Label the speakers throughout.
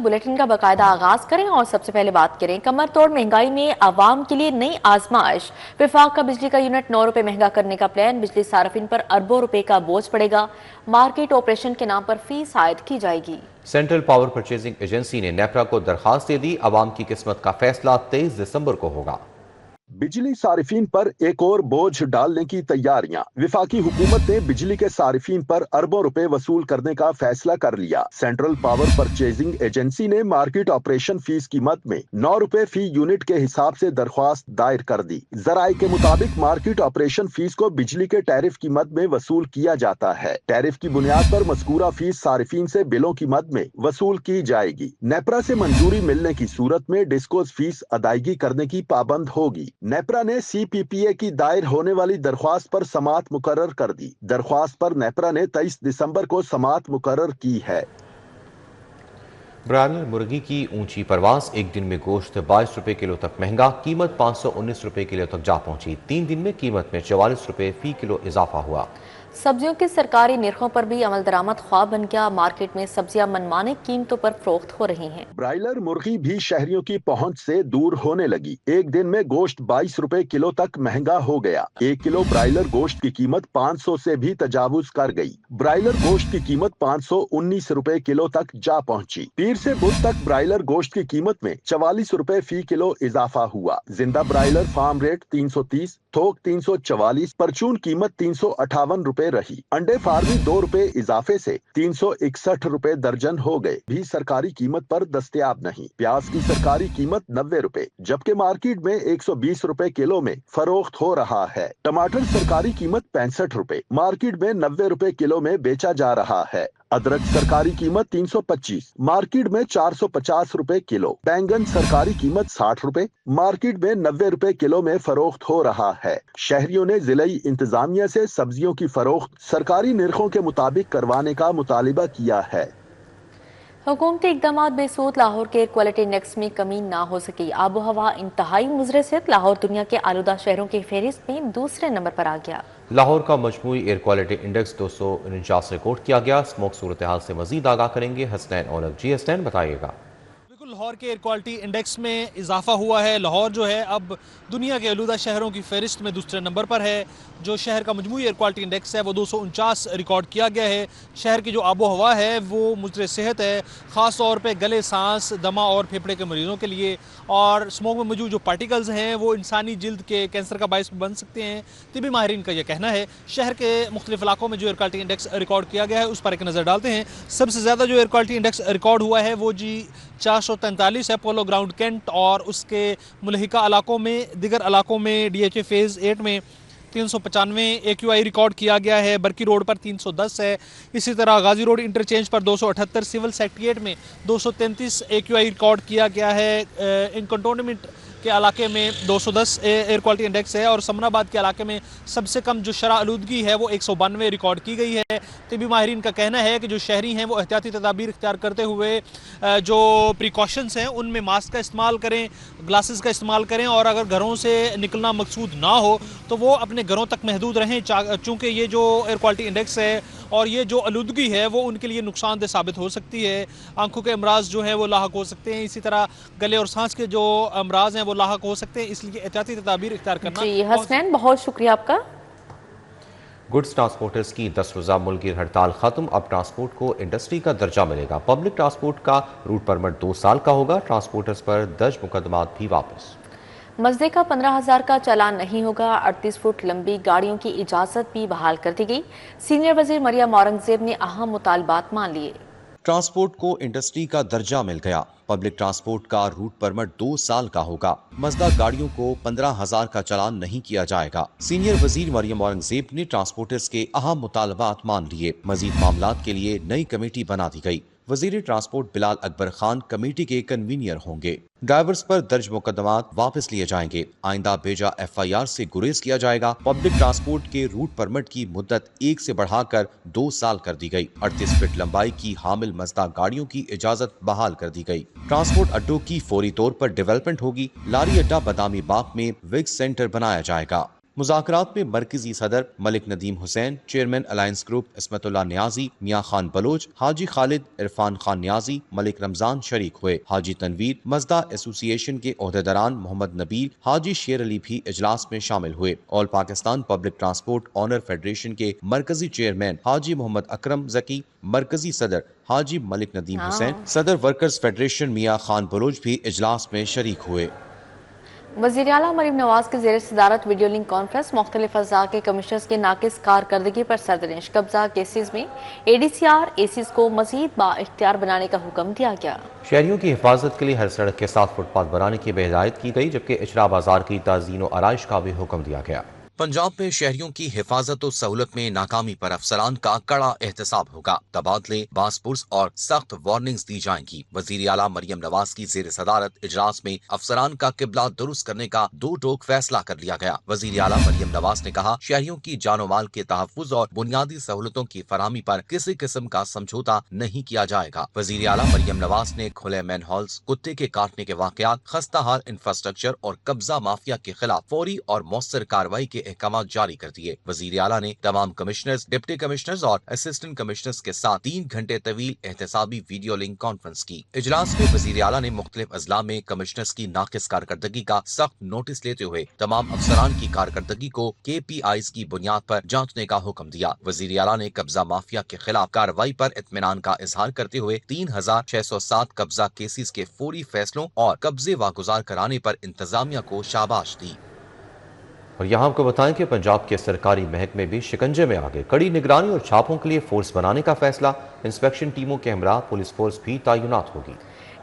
Speaker 1: Bulletin کا باقاعدہ آغاز کریں اور سب سے پہلے بات کریں کمر توڑ مہنگائی میں عوام کے لیے نئی آزمائش۔ وفاق کا بجلی کا یونٹ 9 روپے مہنگا کرنے کا پلان، بجلی صارفین پر اربوں روپے کا بوجھ پڑے گا، مارکیٹ آپریشن کے نام پر فیس عائد کی جائے گی۔
Speaker 2: سینٹرل پاور پرچیزنگ ایجنسی نے نیپرا کو درخواست دے دی، عوام کی قسمت کا فیصلہ 23 دسمبر کو ہوگا۔
Speaker 3: بجلی صارفین پر ایک اور بوجھ ڈالنے کی تیاریاں۔ وفاقی حکومت نے بجلی کے صارفین پر اربوں روپے وصول کرنے کا فیصلہ کر لیا۔ سینٹرل پاور پرچیزنگ ایجنسی نے مارکیٹ آپریشن فیس قیمت میں 9 روپے فی یونٹ کے حساب سے درخواست دائر کر دی۔ ذرائع کے مطابق مارکیٹ آپریشن فیس کو بجلی کے ٹیرف کی مد میں وصول کیا جاتا ہے۔ ٹیرف کی بنیاد پر مذکورہ فیس صارفین سے بلوں کی مد میں وصول کی جائے گی۔ نیپرا سے منظوری ملنے کی صورت میں ڈسکوز فیس ادائیگی کرنے کی پابند ہوگی۔ نیپرا نے سی پی پی اے کی دائر ہونے والی درخواست پر سماعت مقرر کر دی۔ درخواست پر نیپرا نے 23 دسمبر کو سماعت مقرر کی ہے۔
Speaker 2: برائلر مرغی کی اونچی پرواز، ایک دن میں گوشت 22 روپے کلو تک مہنگا، قیمت 519 روپے کلو تک جا پہنچی۔ 3 دن میں قیمت میں 44 روپے فی کلو اضافہ ہوا۔
Speaker 1: سبزیوں کے سرکاری نرخوں پر بھی عمل درآمد خواہ بن گیا، مارکیٹ میں سبزیاں منمانے قیمتوں پر فروخت ہو رہی ہیں۔
Speaker 3: برائلر مرغی بھی شہریوں کی پہنچ سے دور ہونے لگی۔ ایک دن میں گوشت 22 روپے کلو تک مہنگا ہو گیا۔ 1 کلو برائلر گوشت کی قیمت 500 سے بھی تجاوز کر گئی۔ برائلر گوشت کی قیمت 519 روپے کلو تک جا پہنچی۔ پیر سے بدھ تک برائلر گوشت کی قیمت میں 44 روپے فی کلو اضافہ ہوا۔ زندہ برائلر فارم ریٹ 330، تھوک 344، پرچون قیمت 358 روپے رہی۔ انڈے فارمی 2 روپے اضافے سے 361 روپے درجن ہو گئے، بھی سرکاری قیمت پر دستیاب نہیں۔ پیاز کی سرکاری قیمت 90 روپے جبکہ مارکیٹ میں 120 روپے کلو میں فروخت ہو رہا ہے۔ ٹماٹر سرکاری قیمت 65 روپے، مارکیٹ میں 90 روپے کلو میں بیچا جا رہا ہے۔ ادرک سرکاری قیمت 325، مارکیٹ میں 450 روپے کلو۔ بینگن سرکاری قیمت 60 روپے، مارکیٹ میں 90 روپے کلو میں فروخت ہو رہا ہے۔ شہریوں نے ضلعی انتظامیہ سے سبزیوں کی فروخت سرکاری نرخوں کے مطابق کروانے کا مطالبہ کیا ہے۔
Speaker 1: حکومتی اقدامات بے سود، لاہور کے ایئر کوالٹی انڈیکس میں کمی نہ ہو سکی۔ آب و ہوا انتہائی مضر صحت، لاہور دنیا کے آلودہ شہروں کی فہرست میں دوسرے نمبر پر آ گیا۔
Speaker 2: لاہور کا مجموعی ایئر کوالٹی انڈیکس 249 ریکارڈ کیا گیا۔ اسموک صورتحال سے مزید آگاہ کریں گے حسنین اولگ۔ جی حسنین، بتائیے گا۔
Speaker 4: لاہور کے ایئر کوالٹی انڈیکس میں اضافہ ہوا ہے۔ لاہور جو ہے اب دنیا کے آلودہ شہروں کی فہرست میں دوسرے نمبر پر ہے۔ جو شہر کا مجموعی ایئر کوالٹی انڈیکس ہے وہ 249 ریکارڈ کیا گیا ہے۔ شہر کی جو آب و ہوا ہے وہ مضر صحت ہے، خاص طور پہ گلے، سانس، دمہ اور پھیپھڑے کے مریضوں کے لیے۔ اور اسموک میں موجود جو پارٹیکلز ہیں وہ انسانی جلد کے کینسر کا باعث بن سکتے ہیں، طبی ماہرین کا یہ کہنا ہے۔ شہر کے مختلف علاقوں میں جو ایئر کوالٹی انڈیکس ریکارڈ کیا گیا ہے اس پر ایک نظر ڈالتے ہیں۔ سب سے زیادہ جو ایئر کوالٹی انڈیکس ریکارڈ ہوا ہے وہ 443 ہے پولو گراؤنڈ کینٹ اور اس کے ملحقہ علاقوں میں۔ دیگر علاقوں میں ڈی ایچ اے فیز 8 میں 395 اے کیو آئی ریکارڈ کیا گیا ہے، برکی روڈ پر 310 ہے، اسی طرح غازی روڈ انٹرچینج پر 278، سول سیکٹریٹ میں 233 اے کیو آئی ریکارڈ کیا گیا ہے۔ ان کنٹونمنٹ کے علاقے میں 210 ایئر کوالٹی انڈیکس ہے اور سمن آباد کے علاقے میں سب سے کم جو شرح آلودگی ہے وہ 192 ریکارڈ کی گئی ہے۔ طبی ماہرین کا کہنا ہے کہ جو شہری ہیں وہ احتیاطی تدابیر اختیار کرتے ہوئے جو پریکاشنز ہیں ان میں ماسک کا استعمال کریں، گلاسز کا استعمال کریں، اور اگر گھروں سے نکلنا مقصود نہ ہو تو وہ اپنے گھروں تک محدود رہیں، چونکہ یہ جو ایئر کوالٹی انڈیکس ہے اور یہ جو آلودگی ہے وہ ان کے لیے نقصان دہ ثابت ہو سکتی ہے۔ آنکھوں کے امراض جو ہیں وہ لاحق ہو سکتے ہیں، اسی طرح گلے اور سانس کے جو امراض ہیں وہ لاحق ہو سکتے ہیں، اس لیے احتیاطی تدابیر اختیار کرنا۔
Speaker 1: جی حسنین، بہت شکریہ آپ کا۔
Speaker 2: گڈز ٹرانسپورٹرز کی 10 روزہ ملکی ہڑتال ختم، اب ٹرانسپورٹ کو انڈسٹری کا درجہ ملے گا۔ پبلک ٹرانسپورٹ کا روٹ پرمٹ 2 سال کا ہوگا۔ ٹرانسپورٹرز پر درج مقدمات بھی واپس۔
Speaker 1: مزدے کا 15,000 کا چالان نہیں ہوگا، 38 فٹ لمبی گاڑیوں کی اجازت بھی بحال کر دی گئی۔ سینئر وزیر مریم اورنگزیب نے اہم مطالبات مان لیے۔
Speaker 5: ٹرانسپورٹ کو انڈسٹری کا درجہ مل گیا۔ پبلک ٹرانسپورٹ کا روٹ پرمٹ 2 سال کا ہوگا۔ مزدہ گاڑیوں کو 15,000 کا چالان نہیں کیا جائے گا۔ سینئر وزیر مریم اورنگزیب نے ٹرانسپورٹرز کے اہم مطالبات مان لیے۔ مزید معاملات کے لیے نئی کمیٹی بنا دی گئی۔ وزیر ٹرانسپورٹ بلال اکبر خان کمیٹی کے کنوینئر ہوں گے۔ ڈرائیورز پر درج مقدمات واپس لیے جائیں گے۔ آئندہ بیجا ایف آئی آر سے گریز کیا جائے گا۔ پبلک ٹرانسپورٹ کے روٹ پرمٹ کی مدت 1 سے بڑھا کر 2 سال کر دی گئی۔ 38 فٹ لمبائی کی حامل مزدہ گاڑیوں کی اجازت بحال کر دی گئی۔ ٹرانسپورٹ اڈوں کی فوری طور پر ڈیولپمنٹ ہوگی۔ لاری اڈا بادامی باغ میں وگ سینٹر بنایا جائے گا۔ مذاکرات میں مرکزی صدر ملک ندیم حسین، چیئرمین الائنس گروپ عصمت اللہ نیازی، میاں خان بلوچ، حاجی خالد عرفان خان نیازی، ملک رمضان شریک ہوئے۔ حاجی تنویر مزدا ایسوسی ایشن کے عہدیداران محمد نبیل، حاجی شیر علی بھی اجلاس میں شامل ہوئے۔ All Pakistan public transport owner federation کے مرکزی چیئرمین حاجی محمد اکرم ذکی، مرکزی صدر حاجی ملک ندیم حسین، صدر ورکرز فیڈریشن میاں خان بلوچ بھی اجلاس میں شریک ہوئے۔
Speaker 1: وزیر اعلیٰ مریم نواز کی زیر صدارت ویڈیو لنک کانفرنس، مختلف اضلاع کے کمشنرز کے ناقص کارکردگی پر سرزنش، قبضہ کیسز میں ADCR ایسیز کو مزید با اختیار بنانے کا حکم دیا گیا۔
Speaker 2: شہریوں کی حفاظت کے لیے ہر سڑک کے ساتھ فٹ پاتھ بنانے کی ہدایت کی گئی، جبکہ اچرا بازار کی تزئین و آرائش کا بھی حکم دیا گیا۔
Speaker 5: پنجاب میں شہریوں کی حفاظت و سہولت میں ناکامی پر افسران کا کڑا احتساب ہوگا، تبادلے، باس پرس اور سخت وارننگز دی جائیں گی۔ وزیر اعلیٰ مریم نواز کی زیر صدارت اجلاس میں افسران کا قبلہ درست کرنے کا دو ٹوک فیصلہ کر لیا گیا۔ وزیر اعلیٰ مریم نواز نے کہا، شہریوں کی جان و مال کے تحفظ اور بنیادی سہولتوں کی فراہمی پر کسی قسم کا سمجھوتا نہیں کیا جائے گا۔ وزیر اعلیٰ مریم نواز نے کھلے مین ہالز، کتے کے کاٹنے کے واقعات، خستہ حال انفراسٹرکچر اور قبضہ مافیا کے خلاف فوری اور مؤثر کارروائی کے احکامات جاری کر دیے۔ وزیر اعلیٰ نے تمام کمشنرز، ڈپٹی کمشنرز اور اسسٹنٹ کمشنرز کے ساتھ 3 گھنٹے طویل احتسابی ویڈیو لنک کانفرنس کی۔ اجلاس میں وزیر اعلیٰ نے مختلف اضلاع میں کمشنرز کی ناقص کارکردگی کا سخت نوٹس لیتے ہوئے تمام افسران کی کارکردگی کو KPIs کی بنیاد پر جانچنے کا حکم دیا۔ وزیر اعلیٰ نے قبضہ مافیا کے خلاف کارروائی پر اطمینان کا اظہار کرتے ہوئے 3607 قبضہ کیسز کے فوری فیصلوں اور قبضے واگزار کرانے پر انتظامیہ کو شاباش دی۔
Speaker 2: اور یہاں آپ کو بتائیں کہ پنجاب کے سرکاری محکمے بھی شکنجے میں آگے، کڑی نگرانی اور چھاپوں کے لیے فورس بنانے کا فیصلہ، انسپیکشن ٹیموں کے ہمراہ پولیس فورس بھی تعینات ہوگی۔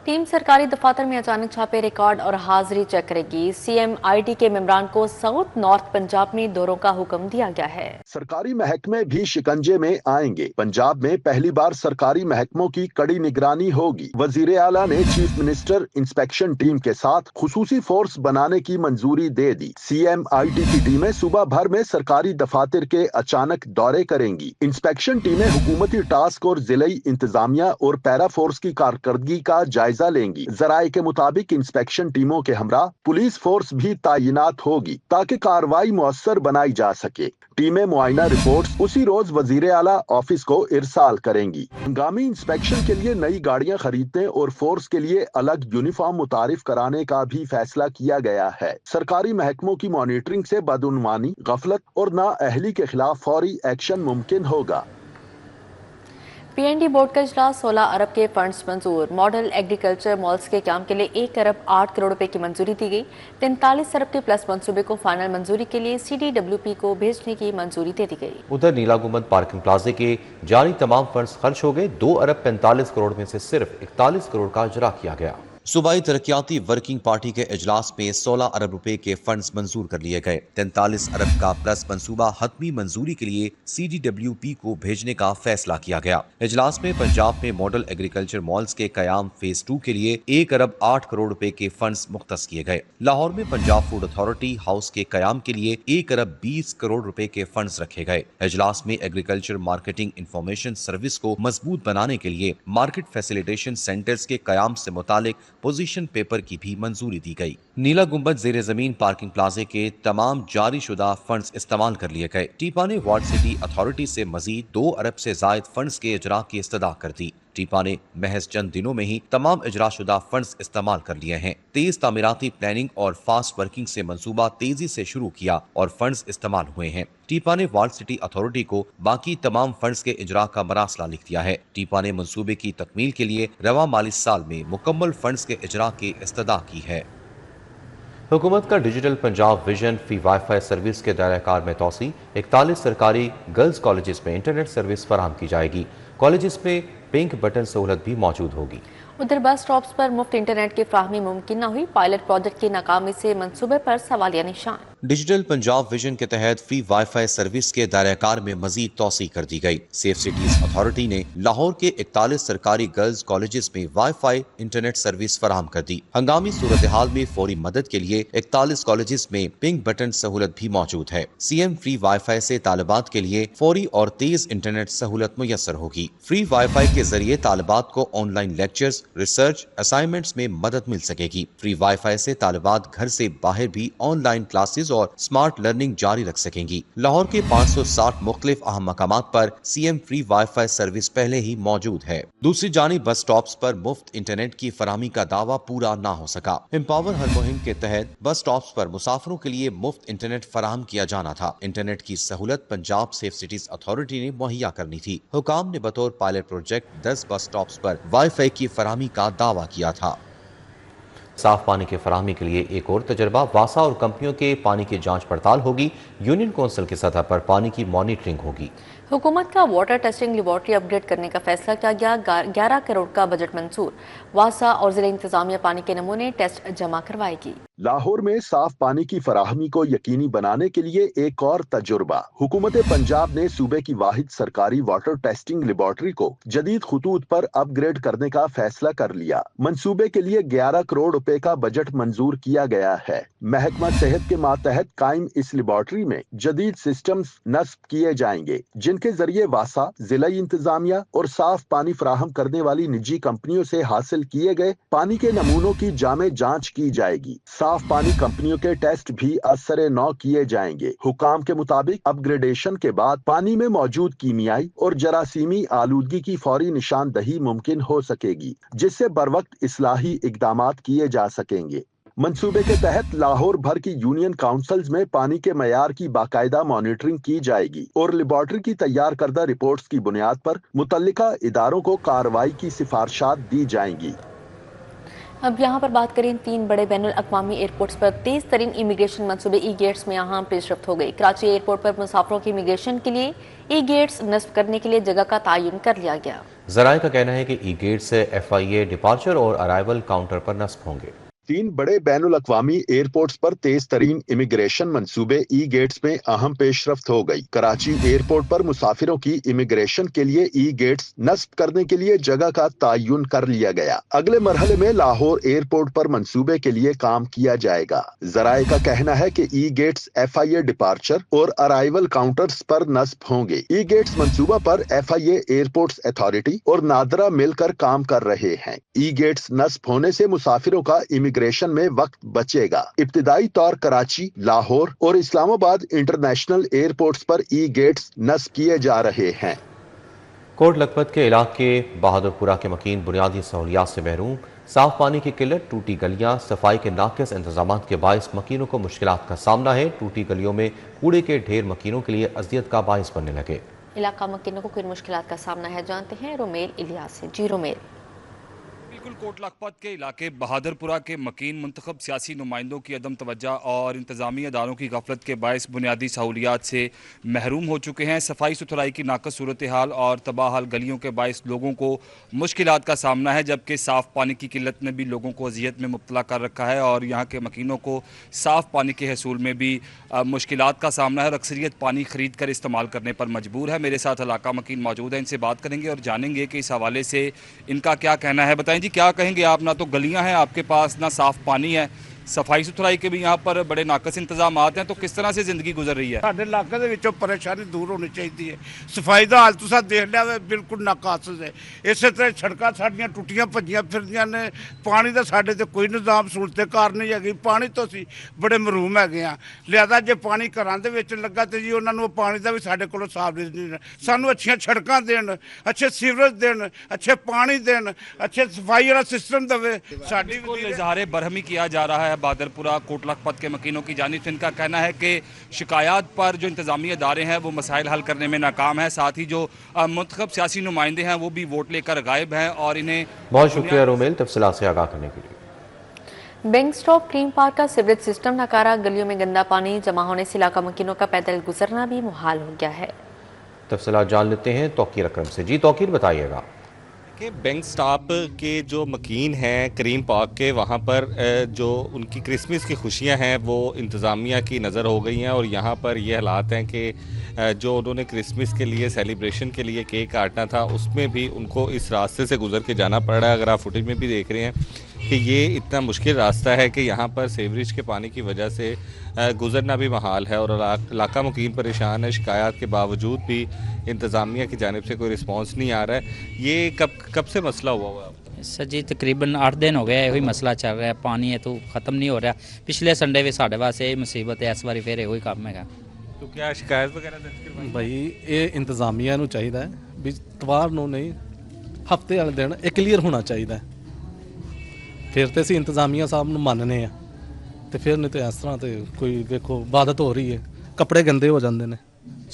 Speaker 1: ٹیم سرکاری دفاتر میں اچانک چھاپے، ریکارڈ اور حاضری چیک کرے گی۔ CMIT کے ممبران کو ساؤتھ نارتھ پنجاب میں دوروں کا حکم دیا گیا ہے۔
Speaker 3: سرکاری محکمے بھی شکنجے میں آئیں گے۔ پنجاب میں پہلی بار سرکاری محکموں کی کڑی نگرانی ہوگی۔ وزیر اعلیٰ نے چیف منسٹر انسپیکشن ٹیم کے ساتھ خصوصی فورس بنانے کی منظوری دے دی۔ CMIT کی ٹیمیں صوبہ بھر میں سرکاری دفاتر کے اچانک دورے کریں گی۔ انسپیکشن ٹیمیں حکومتی ٹاسک اور ضلعی انتظامیہ اور پیرا فورس کی کارکردگی کا جائزہ لیں گی۔ ذرائع کے مطابق انسپیکشن ٹیموں کے ہمراہ پولیس فورس بھی تعینات ہوگی تاکہ کارروائی مؤثر بنائی جا سکے۔ ٹیمیں معائنہ رپورٹس اسی روز وزیر اعلیٰ آفس کو ارسال کریں گی۔ ہنگامی انسپیکشن کے لیے نئی گاڑیاں خریدنے اور فورس کے لیے الگ یونیفارم متعارف کرانے کا بھی فیصلہ کیا گیا ہے۔ سرکاری محکموں کی مانیٹرنگ سے بدعنوانی، غفلت اور نااہلی کے خلاف فوری ایکشن ممکن ہوگا۔
Speaker 1: PND بورڈ کا اجلاس، 16 ارب کے فنڈز منظور، ماڈل ایگریکلچر مالز کے قیام کے لیے 1 ارب 8 کروڑ روپے کی منظوری دی گئی۔ 43 ارب کے پلس منصوبے کو فائنل منظوری کے لیے CDWP کو بھیجنے کی منظوری دے دی گئی۔
Speaker 2: ادھر نیلا گنبد پارکنگ پلازے کے جاری تمام فنڈز خرچ ہو گئے، 2 ارب 45 کروڑ میں سے صرف 41 کروڑ کا اجرا کیا گیا۔
Speaker 5: صوبائی ترقیاتی ورکنگ پارٹی کے اجلاس میں 16 ارب روپے کے فنڈز منظور کر لیے گئے۔ 43 ارب کا پلس منصوبہ حتمی منظوری کے لیے CDWP کو بھیجنے کا فیصلہ کیا گیا۔ اجلاس میں پنجاب میں ماڈل ایگریکلچر مالز کے قیام فیز 2 کے لیے 1 ارب 8 کروڑ روپے کے فنڈز مختص کیے گئے۔ لاہور میں پنجاب فوڈ اتھارٹی ہاؤس کے قیام کے لیے 1 ارب 20 کروڑ روپے کے فنڈز رکھے گئے۔ اجلاس میں ایگریکلچر مارکیٹنگ انفارمیشن سروس کو مضبوط بنانے کے لیے مارکیٹ فیسیلیٹیشن سینٹرز کے قیام سے متعلق پوزیشن پیپر کی بھی منظوری دی گئی۔ نیلا گنبد زیر زمین پارکنگ پلازے کے تمام جاری شدہ فنڈز استعمال کر لیے گئے۔ ٹیپا نے وارڈ سٹی اتھارٹی سے مزید 2 ارب سے زائد فنڈز کے اجرا کی استدعا کر دی۔ ٹیپا نے محض چند دنوں میں ہی تمام اجرا شدہ فنڈز استعمال کر لیے ہیں۔ تیز تعمیراتی پلاننگ اور فاسٹ ورکنگ سے منصوبہ تیزی سے شروع کیا اور فنڈز استعمال ہوئے ہیں۔ ٹیپا نے وارڈ سٹی اتھارٹی کو باقی تمام فنڈز کے اجرا کا مراسلہ لکھ دیا ہے۔ ٹیپا نے منصوبے کی تکمیل کے لیے رواں مالی سال میں مکمل فنڈز کے اجرا کی استدعا کی ہے۔
Speaker 2: حکومت کا ڈیجیٹل پنجاب ویژن فی وائی فائی سروس کے دائرہ کار میں توسیع، 41 سرکاری گرلز کالجز میں انٹرنیٹ سروس فراہم کی جائے گی۔ کالجز میں پنک بٹن سہولت بھی موجود ہوگی۔
Speaker 1: ادھر بس سٹاپس پر مفت انٹرنیٹ کی فراہمی ممکن نہ ہوئی، پائلٹ پروجیکٹ کی ناکامی سے منصوبے پر سوالیہ نشان۔
Speaker 5: ڈیجیٹل پنجاب ویژن کے تحت فری وائی فائی سروس کے دائرہ کار میں مزید توسیع کر دی گئی۔ سیف سٹیز اتھارٹی نے لاہور کے 41 سرکاری گرلز کالجز میں وائی فائی انٹرنیٹ سروس فراہم کر دی۔ ہنگامی صورتحال میں فوری مدد کے لیے 41 کالجز میں پنک بٹن سہولت بھی موجود ہے۔ CM فری وائی فائی سے طالبات کے لیے فوری اور تیز انٹرنیٹ سہولت میسر ہوگی۔ فری وائی فائی کے ذریعے طالبات کو on line lectures, research, assignments میں مدد مل سکے گی۔ فری وائی فائی سے طالبات گھر سے باہر بھی آن لائن کلاسز और स्मार्ट लर्निंग जारी रख सकेंगी। लाहौर के 560 मुख्तलिफ अहम मकामात पर CM फ्री वाईफाई सर्विस पहले ही मौजूद है। दूसरी जानिब बस स्टॉप्स पर मुफ्त इंटरनेट की फराहमी का दावा पूरा न हो सका। एम्पावर हर मुहिम के तहत बस स्टॉप्स पर मुसाफिरों के लिए मुफ्त इंटरनेट फराहम किया जाना था। इंटरनेट की सहूलत पंजाब सेफ सिटीज अथॉरिटी ने मुहैया करनी थी। हुकाम ने बतौर पायलट प्रोजेक्ट 10 बस स्टॉप्स पर वाईफाई की फराहमी का दावा किया था।
Speaker 2: साफ पानी की फराहमी के लिए एक और तजर्बा, वासा और कंपनियों के पानी की जांच पड़ताल होगी। यूनियन कौंसिल की सतह पर पानी की मॉनिटरिंग होगी।
Speaker 1: हुकूमत का वाटर टेस्टिंग लेबॉर्ट्री अपग्रेड करने का फैसला किया गया। 11 करोड़ का बजट मंजूर। वासा और जिला इंतजामिया पानी के नमूने टेस्ट जमा करवाएगी।
Speaker 3: लाहौर में साफ पानी की फराहमी को यकीनी बनाने के लिए एक और तजुर्बा। हुकूमत पंजाब ने सूबे की वाहिद सरकारी वाटर टेस्टिंग लेबॉर्ट्री को जदीद खतूत पर अपग्रेड करने का फैसला कर लिया। मंसूबे के लिए 11 करोड़ रुपए का बजट मंजूर किया गया है। महकमा सेहत के मातहत कायम इस लेबॉर्ट्री में जदीद सिस्टम्स नस्ब किए जाएंगे, जिनके जरिए वासा, जिला इंतजामिया और साफ पानी फराहम करने वाली निजी कंपनियों से हासिल किए गए पानी के नमूनों की जामे जांच की जाएगी। साफ पानी कंपनियों के टेस्ट भी असरे नौ किए जाएंगे। हुकाम के मुताबिक अपग्रेडेशन के बाद पानी में मौजूद कीमियाई और जरासीमी आलूदगी की फौरी निशानदही मुमकिन हो सकेगी, जिससे बरवक्त इस्लाही इकदामात किए जा सकेंगे। मंसूबे के तहत लाहौर भर की यूनियन काउंसिल्स में पानी के मयार की बाकायदा मॉनिटरिंग की जाएगी और लेबॉर्ट्री की तैयार करदा रिपोर्ट्स की बुनियाद पर मुतल्लिका इदारों को कार्रवाई की सिफारिशात दी जाएंगी।
Speaker 1: अब यहाँ पर बात करें 3 बड़े बैनुल अक़वामी एयरपोर्ट्स पर तेज तरीन इमिग्रेशन मंसूबे ई गेट्स में यहाँ पेशरफ्त हो गई। कराची एयरपोर्ट पर मुसाफिरों की इमिग्रेशन के लिए ई गेट्स नस्ब करने के लिए जगह का तयन कर लिया गया।
Speaker 2: जराये का कहना है कि ई गेट से FIA डिपार्चर और अराइवल काउंटर पर नस्ब होंगे।
Speaker 3: 3 बड़े बैनुल अक़वामी एयरपोर्ट्स पर तेज तरीन इमिग्रेशन मंसूबे ई गेट्स में अहम पेशरफ्त हो गई। कराची एयरपोर्ट पर मुसाफिरों की इमिग्रेशन के लिए ई गेट्स नस्ब करने के लिए जगह का तयन कर लिया गया। अगले मरहले में लाहौर एयरपोर्ट पर मंसूबे के लिए काम किया जाएगा। जराये का कहना है कि ई गेट्स FIA डिपार्चर और अराइवल काउंटर्स पर नस्ब होंगे। ई गेट्स मंसूबा पर FIA एयरपोर्ट्स अथॉरिटी और नादरा मिलकर काम कर रहे हैं। ई गेट्स नस्ब होने से मुसाफिरों का इमिग्रेशन में वक्त बचेगा। इब्तिदाई तौर कराची, लाहौर और इस्लामाबाद इंटरनेशनल एयरपोर्ट्स पर ई गेट्स नस्ब किए जा रहे हैं।
Speaker 2: कोट लखपत के इलाके बहादुरपुरा के मकीन बुनियादी सहूलियात से महरूम। साफ पानी की किल्लत, टूटी गलियां, सफाई के नाकिस इंतजाम के बायस मकीनों को मुश्किलात का सामना है। टूटी गलियों में कूड़े के ढेर मकीनों के लिए अजियत का बायस बनने लगे।
Speaker 1: इलाका मकीनों को किन मुश्किलात का सामना है, जानते हैं रोमेल इलियास से। जी रोमेल।
Speaker 6: बिल्कुल, कोट लखपत के इलाके बहादुरपुरा के मकीन मुंतखब सियासी नुमाइंदों की अदम तवज्जो और इंतजामी अदारों की गफलत के बायस बुनियादी सहूलियात से महरूम हो चुके हैं। सफाई सुथराई की नाकस सूरत हाल और तबाहाल गलियों के बायस लोगों को मुश्किलात का सामना है, जबकि साफ़ पानी की किल्लत ने भी लोगों को अजियत में मुब्तला कर रखा है और यहाँ के मकीनों को साफ़ पानी के हसूल में भी मुश्किलात का सामना है और अक्सरियत पानी ख़रीद कर इस्तेमाल करने पर मजबूर है। मेरे साथ इलाका मकीन मौजूद है, इनसे बात करेंगे और जानेंगे कि इस हवाले से इनका क्या कहना है। बताएं जी, क्या कहेंगे आप? ना तो गलियां हैं आपके पास, ना साफ पानी है, सफाई सुथराई के भी यहाँ पर बड़े नाकस इंतजाम हैं, तो किस तरह से जिंदगी गुजर रही है?
Speaker 7: ਸਾਡੇ ਇਲਾਕੇ ਦੇ ਵਿੱਚੋਂ ਪਰੇਸ਼ਾਨੀ ਦੂਰ ਹੋਣੀ ਚਾਹੀਦੀ ਹੈ। ਸਫਾਈ ਦਾ ਹਾਲ ਤੁਸੀਂ ਦੇਖ ਲਿਆ ਵੇ, ਬਿਲਕੁਲ ਨਾਕਾਸ ਹੈ। ਇਸੇ ਤਰ੍ਹਾਂ ਸੜਕਾਂ ਸਾਡੀਆਂ ਟੁੱਟੀਆਂ ਭੱਜੀਆਂ ਫਿਰਦੀਆਂ ਨੇ। ਪਾਣੀ ਦਾ ਸਾਡੇ ਤੇ ਕੋਈ ਨਿਜ਼ਾਮ ਸਹੂਲਤੇ ਕਾਰ ਨਹੀਂ ਹੈਗੀ। ਪਾਣੀ ਤੋਂ ਅਸੀਂ ਬੜੇ ਮहरूਮ ਹੈਗੇ ਆ। ਲਿਆਦਾ ਜੇ ਪਾਣੀ ਘਰਾਂ ਦੇ ਵਿੱਚ ਲੱਗਾ ਤੇ ਜੀ ਉਹਨਾਂ ਨੂੰ ਪਾਣੀ ਦਾ ਵੀ ਸਾਡੇ ਕੋਲੋਂ ਸਾਫ ਨਹੀਂ। ਸਾਨੂੰ ਅੱਛੀਆਂ ਸੜਕਾਂ ਦੇਣ, ਅੱਛੇ ਸੀਵਰੇਜ ਦੇਣ, ਅੱਛੇ ਪਾਣੀ ਦੇਣ, ਅੱਛੇ ਸਫਾਈ ਵਾਲਾ सिस्टम देवे। साडी
Speaker 6: इजहार बरहमी किया जा रहा है बहादुरपुरा कोट लखपत के मकीनों की जानिब से। इनका कहना है कि शिकायत पर जो इंतजामी अदारे हैं वो मसाइल हल करने में नाकाम है। साथ ही जो मुंतखब सियासी नुमाइंदे हैं वो भी वोट लेकर गायब हैं और इन्हें
Speaker 2: बहुत शुक्रिया रोमेल तफसीलात से आगाह करने के लिए।
Speaker 1: बैंक स्टॉप क्रीम पार्क का सीवरेज सिस्टम नकारा, गलियों में गंदा पानी जमा होने से इलाका मकीनों का पैदल गुजरना भी मुहाल हो गया है।
Speaker 2: तफसीलात जान लेते हैं तौकीर अकरम से। जी तौकीर, बताइएगा।
Speaker 8: कि बैंक स्टॉप के जो मकीन हैं करीम पार्क के, वहाँ पर जो उनकी क्रिसमस की खुशियाँ हैं वो इंतज़ामिया की नज़र हो गई हैं और यहाँ पर ये हालात हैं कि जो उन्होंने क्रिसमस के लिए सेलिब्रेशन के लिए केक काटना था उसमें भी उनको इस रास्ते से गुज़र के जाना पड़ रहा है। अगर आप फुटेज में भी देख रहे हैं कि ये इतना मुश्किल रास्ता है कि यहाँ पर सीवरेज के पानी की वजह से गुज़रना भी महाल है और इलाका मुकीम परेशान है। शिकायत के बावजूद भी इंतज़ामिया की जानिब से कोई रिस्पॉन्स नहीं आ रहा है। ये कब से मसला हुआ है?
Speaker 9: सर जी तकरीबन 8 दिन हो गए यही मसला चल रहा है, पानी है तो ख़त्म नहीं हो रहा। पिछले संडे भी साढ़े वास्ते यही मुसीबत है, इस बार फिर यही काम है।
Speaker 8: तो क्या शिकायत वगैरह दर्ज करवाई?
Speaker 10: भाई ये इंतजामिया ਨੂੰ ਚਾਹੀਦਾ ਹੈ ਵੀ ਇਤਵਾਰ ਨੂੰ ਨਹੀਂ ਹਫਤੇ ਵਾਲੇ ਦਿਨ ਇਹ ਕਲੀਅਰ ਹੋਣਾ ਚਾਹੀਦਾ ਹੈ। ਫਿਰ ਤੇ ਅਸੀਂ ਇੰਤਜ਼ਾਮੀਆ ਸਾਹਿਬ ਨੂੰ ਮੰਨਨੇ ਆ ਤੇ ਫਿਰ ਨਹੀਂ ਤੇ ਇਸ ਤਰ੍ਹਾਂ ਤੇ ਕੋਈ ਵੇਖੋ ਇਬਾਦਤ ਹੋ ਰਹੀ ਹੈ, ਕੱਪੜੇ ਗੰਦੇ ਹੋ ਜਾਂਦੇ ਨੇ।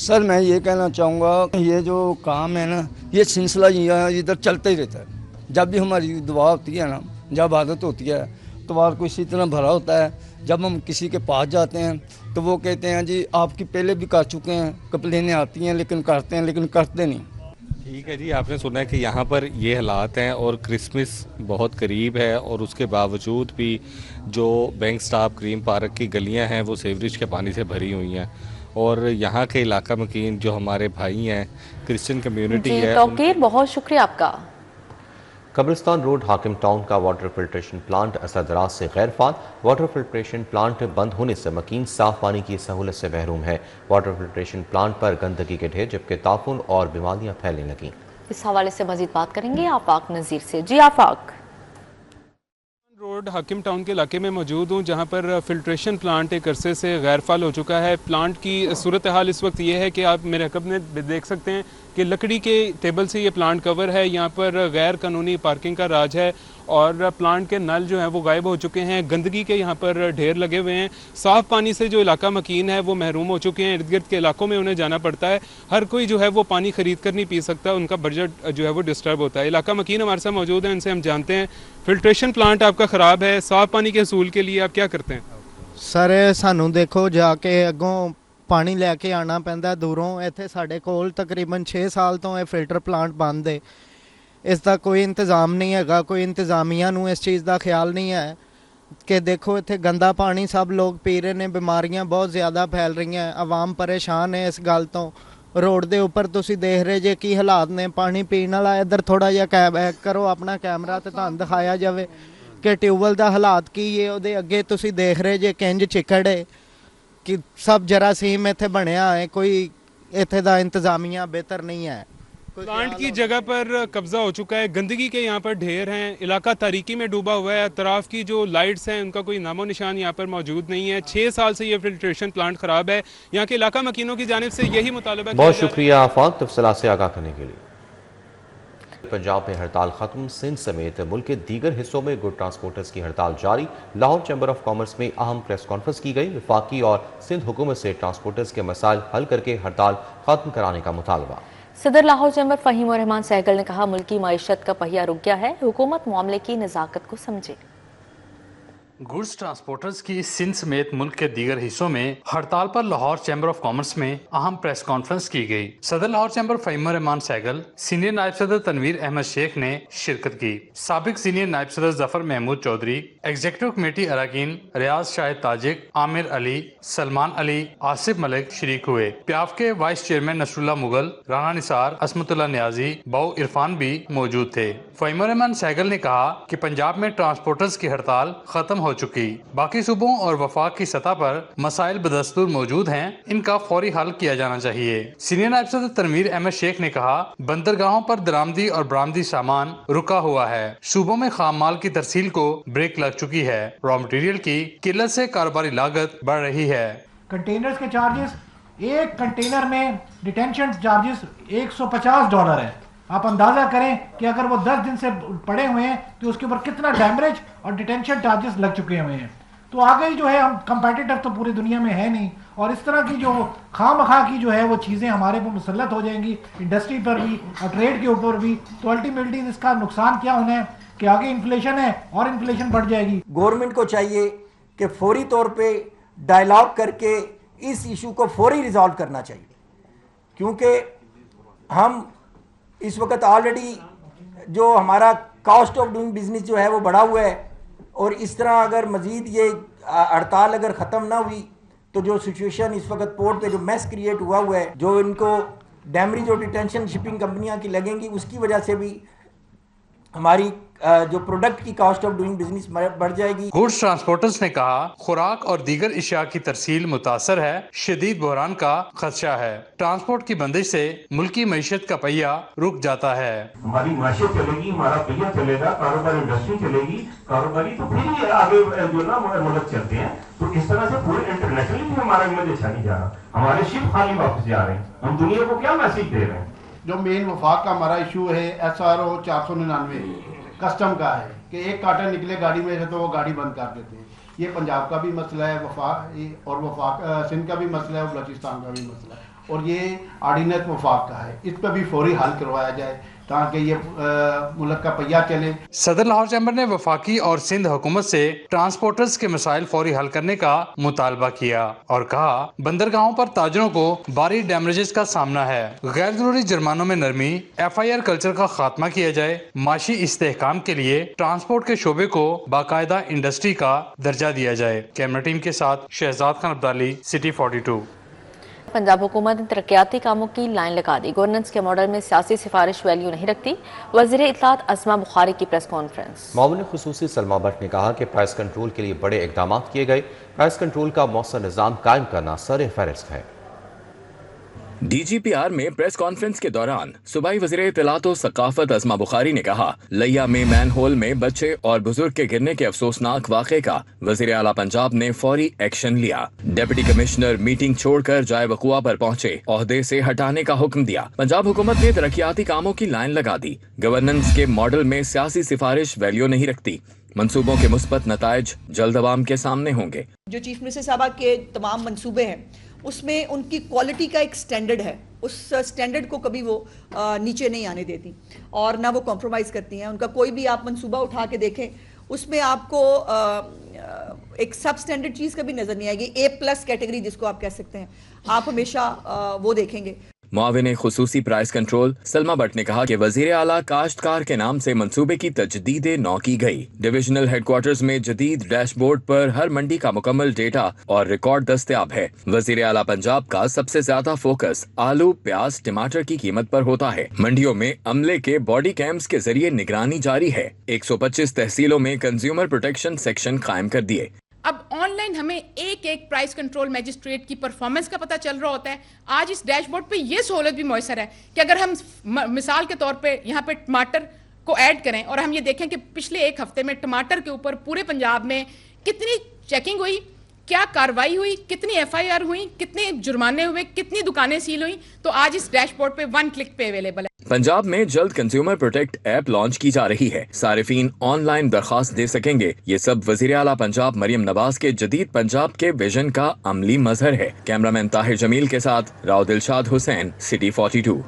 Speaker 11: सर मैं ये कहना चाहूँगा ये जो काम है ना ये सिलसिला इधर चलता ही रहता है। जब भी हमारी दुआ होती है ना, जब आदत होती है तो वार को इसी तरह भरा होता है। जब हम किसी के पास जाते हैं तो वो कहते हैं जी आपकी पहले भी कर चुके हैं, कंप्लेनें आती हैं लेकिन करते हैं लेकिन करते नहीं।
Speaker 8: ठीक है जी, आपने सुना है कि यहाँ पर ये हालात हैं और क्रिसमस बहुत करीब है और उसके बावजूद भी जो बैंक स्टाफ क्रीम पार्क की गलियाँ हैं वो सीवरेज के पानी से भरी हुई हैं और यहाँ के इलाका मकीन जो हमारे भाई हैं, क्रिश्चियन कम्युनिटी है।
Speaker 1: तौकीर, बहुत शुक्रिया आपका।
Speaker 2: कब्रिस्तान रोड हाकिम टाउन का वाटर फिल्ट्रेशन प्लांट असरदराज से गैर फाल। वाटर फिल्ट्रेशन प्लांट बंद होने से मकीन साफ पानी की सहूलत से महरूम है। वाटर फिल्ट्रेशन प्लांट पर गंदगी के ढेर जबकि ताफुन और बीमारियां फैलने लगी।
Speaker 1: इस हवाले से मजीद बात करेंगे आफाक नज़ीर से। जी आफाक।
Speaker 12: रोड हाकिम टाउन के इलाके में मौजूद हूँ जहाँ पर फिल्ट्रेशन प्लांट एक अरसे से गैर फाल हो चुका है। प्लांट की सूरत हाल इस वक्त ये है कि आप मेरे हकब में देख सकते हैं कि लकड़ी के टेबल से ये प्लांट कवर है। यहाँ पर गैर कानूनी पार्किंग का राज है और प्लांट के नल जो हैं वो गायब हो चुके हैं। गंदगी के यहाँ पर ढेर लगे हुए हैं। साफ़ पानी से जो इलाका मकीन है वो महरूम हो चुके हैं। इर्द गिर्द के इलाकों में उन्हें जाना पड़ता है। हर कोई जो है वो पानी ख़रीद कर नहीं पी सकता, उनका बजट जो है वो डिस्टर्ब होता है। इलाका मकीन हमारे साथ मौजूद है, इनसे हम जानते हैं। फिल्ट्रेशन प्लांट आपका ख़राब है, साफ़ पानी के हसूल के लिए आप क्या करते हैं?
Speaker 13: सर सानू देखो जाके अगों पानी लैके आना पैंदा दूरों। इत्थे साडे कोल तकरीबन 6 साल तो यह फिल्टर प्लांट बंद है। इसका कोई इंतज़ाम नहीं है, कोई इंतज़ामिया नूं इस चीज़ का ख्याल नहीं है कि देखो इत्थे गंदा पानी सब लोग पी रहे हैं, बीमारियां बहुत ज़्यादा फैल रही हैं, आवाम परेशान है इस गल तो। रोड के उपर तुसी देख रहे जे की हालात ने, पानी पीने वाला इधर थोड़ा जिहा करो अपना कैमरा तो तुहानूं दिखाया जाए कि ट्यूबवैल का हालात की है। उहदे अगे तुसी देख रहे जे किंज चिकड़ है कि सब जरासीम इत्थे बनया है, कोई इत्थे दा इंतज़ामिया बेहतर नहीं है।
Speaker 12: प्लांट की जगह पर कब्जा हो चुका है, गंदगी के यहाँ पर ढेर हैं, इलाका तारीकी में डूबा हुआ है। अतराफ की जो लाइट्स हैं उनका कोई नामो निशान यहाँ पर मौजूद नहीं है। 6 साल से ये फिल्ट्रेशन प्लांट खराब है। यहाँ के इलाका मकीनों की जानिब से यही मुतालबा।
Speaker 2: बहुत शुक्रिया आफाक तफसीलात से आगाह करने के लिए। पंजाब में हड़ताल खत्म, सिंध समेत मुल्क के दीगर हिस्सों में गुड ट्रांसपोर्टर्स की हड़ताल जारी। लाहौर चैम्बर ऑफ कॉमर्स में अहम प्रेस कॉन्फ्रेंस की गई। वफाकी और सिंध हुकूमत से ट्रांसपोर्टर्स के मसाइल हल करके हड़ताल खत्म कराने का मुतालबा।
Speaker 1: सदर लाहौर चैम्बर फहीम रहमान सहगल ने कहा मुल्की मईशत का पहिया रुक गया है, हुकूमत मामले की नज़ाकत को समझे।
Speaker 14: गुड्स ट्रांसपोर्टर्स की सिंध समेत मुल्क के दीगर हिस्सों में हड़ताल पर लाहौर चैम्बर ऑफ कॉमर्स में अहम प्रेस कॉन्फ्रेंस की गई। सदर लाहौर चैम्बर फहीम रहमान सहगल, सीनियर नायब सदर तनवीर अहमद शेख ने शिरकत की। साबिक सीनियर नायब सदर जफर महमूद चौधरी, एग्जीक्यूटिव कमेटी अरकान रियाज शाहिद ताजिक, आमिर अली, सलमान अली, आसिफ मलिक शरीक हुए। प्याफ के वाइस चेयरमैन नसरुल्लाह मुगल, राना निसार, असमतुल्लाह न्याजी, बाऊ इरफान भी मौजूद थे। फहीम रहमान सहगल ने कहा कि पंजाब में ट्रांसपोर्टर्स की हड़ताल खत्म हो चुकी, बाकी सूबों और वफाक की सतह पर मसाइल बदस्तूर मौजूद हैं, इनका फौरी हल किया जाना चाहिए। सीनियर नायब सदर तनवीर अहमद शेख ने कहा बंदरगाहों पर दरामदी और बरामदी सामान रुका हुआ है। सूबों में खाम माल की तरसील को ब्रेक लग चुकी है। रॉ मटेरियल की किल्लत से कारोबारी लागत बढ़ रही है।
Speaker 15: कंटेनर्स के चार्जेस, एक कंटेनर में डिटेंशन चार्जेस $150 है। आप अंदाज़ा करें कि अगर वो 10 दिन से पड़े हुए हैं तो उसके ऊपर कितना डैमरेज और डिटेंशन चार्जेस लग चुके हुए हैं। तो आगे जो है हम कंपेटिटर तो पूरी दुनिया में है नहीं, और इस तरह की जो खामखा की जो है वो चीज़ें हमारे पर मुसल्लत हो जाएंगी, इंडस्ट्री पर भी और ट्रेड के ऊपर भी। तो अल्टीमेटली इसका नुकसान क्या होना है कि आगे इन्फ्लेशन है और इन्फ्लेशन बढ़ जाएगी।
Speaker 16: गवर्नमेंट को चाहिए कि फौरी तौर पे डायलॉग करके इस इशू को फौरी रिजॉल्व करना चाहिए, क्योंकि हम इस वक्त ऑलरेडी जो हमारा कॉस्ट ऑफ डूइंग बिजनेस जो है वो बढ़ा हुआ है, और इस तरह अगर मज़ीद ये हड़ताल अगर ख़त्म ना हुई तो जो सिचुएशन इस वक्त पोर्ट पे जो मैस क्रिएट हुआ है, जो इनको डैमरेज और डिटेंशन शिपिंग कंपनियां की लगेंगी, उसकी वजह से भी हमारी जो प्रोडक्ट की कॉस्ट ऑफ डूइंग बिजनेस बढ़ जाएगी।
Speaker 14: गुड्स ट्रांसपोर्टर्स ने कहा खुराक और दीगर इशिया की तरसील मुतासर है, शदीद बहरान का खदशा है। ट्रांसपोर्ट की बंदिश से मुल्की मईशत का पहिया रुक जाता है।
Speaker 17: हमारी माशियत चलेगी, हमारा पहिया चलेगा, कारोबार इंडस्ट्री चलेगी, कारोबारी तो फिर ही आगे जो ना मुल्क चलते हैं। तो इस तरह से पूरे इंटरनेशनली हमारा इमेज अच्छा नहीं जा रहा, हमारे शिप खाली वापस जा रहे हैं। हम दुनिया को क्या मैसेज दे रहे हैं?
Speaker 15: जो मेन वफाक का हमारा इशू है SRO 499 कस्टम का है कि एक कार्टन निकले गाड़ी में से तो वो गाड़ी बंद कर देते हैं। ये पंजाब का भी मसला है वफाक सिंध का भी मसला है और बलूचिस्तान का भी मसला है, और ये ऑर्डिनेंस वफाक का है। इस पर भी फौरी हल करवाया जाए ताकि ये मुल्क का पहिया चले।
Speaker 14: सदर लाहौर चैम्बर ने वफाकी और सिंध हुकूमत से ट्रांसपोर्टर्स के मसाइल फौरी हल करने का मुतालबा किया और कहा बंदरगाहों पर ताजरों को भारी डैमेजेस का सामना है, गैर जरूरी जुर्मानों में नरमी, FIR कल्चर का खात्मा किया जाए, माशी इस्तेहकाम के लिए ट्रांसपोर्ट के शोबे को बाकायदा इंडस्ट्री का दर्जा दिया जाए। कैमरा टीम के साथ शहजाद खान अब्दाली, सिटी 42।
Speaker 1: पंजाब हुकूमत ने तरक्याती कामों की लाइन लगा दी, गवर्नेंस के मॉडल में सियासी सिफारिश वैल्यू नहीं रखती। वज़ीर इत्तलात अस्मा बुखारी की प्रेस कॉन्फ्रेंस।
Speaker 2: मामून खुसूसी सलमा भट्ट ने कहा कि प्राइस कंट्रोल के लिए बड़े इकदाम किए गए, प्राइस कंट्रोल का मौसर निज़ाम कायम करना सर फहरिस्त है।
Speaker 18: DGPR में प्रेस कॉन्फ्रेंस के दौरान सूबाई वज़ीर इत्तलात और सकाफत अस्मा बुखारी ने कहा लिया में मैन होल में बच्चे और बुजुर्ग के गिरने के अफसोसनाक वाक़े का वज़ीर आला पंजाब ने फौरी एक्शन लिया। डिप्टी कमिश्नर मीटिंग छोड़कर जाए वकुआ पर पहुंचे, ओहदे से हटाने का हुक्म दिया। पंजाब हुकूमत ने तरक्याती कामों की लाइन लगा दी, गवर्नेंस के मॉडल में सियासी सिफारिश वैल्यू नहीं रखती, मंसूबों के मुस्बत नताइज जल्द अवाम के सामने होंगे।
Speaker 19: जो चीफ मिनिस्टर साहबा के तमाम मंसूबे हैं उसमें उनकी क्वालिटी का एक स्टैंडर्ड है, उस स्टैंडर्ड को कभी वो नीचे नहीं आने देती और ना वो कॉम्प्रोमाइज़ करती हैं। उनका कोई भी आप मंसूबा उठा के देखें उसमें आपको एक सब स्टैंडर्ड चीज़ कभी नज़र नहीं आएगी। A+ कैटेगरी जिसको आप कह सकते हैं, आप हमेशा वो देखेंगे।
Speaker 18: मुआविन खुसूसी प्राइस कंट्रोल सलमा भट्ट ने कहा कि वजीर आला काश्तकार के नाम से मंसूबे की तजदीद नौ की गई। डिविजनल हेडक्वार्टर्स में जदीद डैशबोर्ड पर हर मंडी का मुकम्मल डेटा और रिकॉर्ड दस्तयाब है। वजीर आला पंजाब का सबसे ज्यादा फोकस आलू, प्याज, टमाटर की कीमत पर होता है। मंडियों में अमले के बॉडी कैम्स के जरिए निगरानी जारी है। 125 तहसीलों में कंज्यूमर प्रोटेक्शन सेक्शन कायम कर दिए।
Speaker 20: अब ऑनलाइन हमें एक एक प्राइस कंट्रोल मैजिस्ट्रेट की परफॉर्मेंस का पता चल रहा होता है। आज इस डैशबोर्ड पे ये सहूलत भी मौसर है कि अगर हम मिसाल के तौर पे यहाँ पे टमाटर को ऐड करें और हम ये देखें कि पिछले एक हफ्ते में टमाटर के ऊपर पूरे पंजाब में कितनी चेकिंग हुई, क्या कार्रवाई हुई, कितनी FIR हुई, कितने जुर्माने हुए, कितनी दुकानें सील हुई, तो आज इस डैशबोर्ड पे 1 क्लिक पे अवेलेबल है।
Speaker 18: पंजाब में जल्द कंज्यूमर प्रोटेक्ट ऐप लॉन्च की जा रही है। सारिफीन ऑनलाइन दरखास्त दे सकेंगे। ये सब वजीर आला पंजाब मरियम नवाज के जदीद पंजाब के विजन का अमली मजहर है। कैमरामैन ताहिर जमील के साथ राव दिलशाद हुसैन, सिटी 42।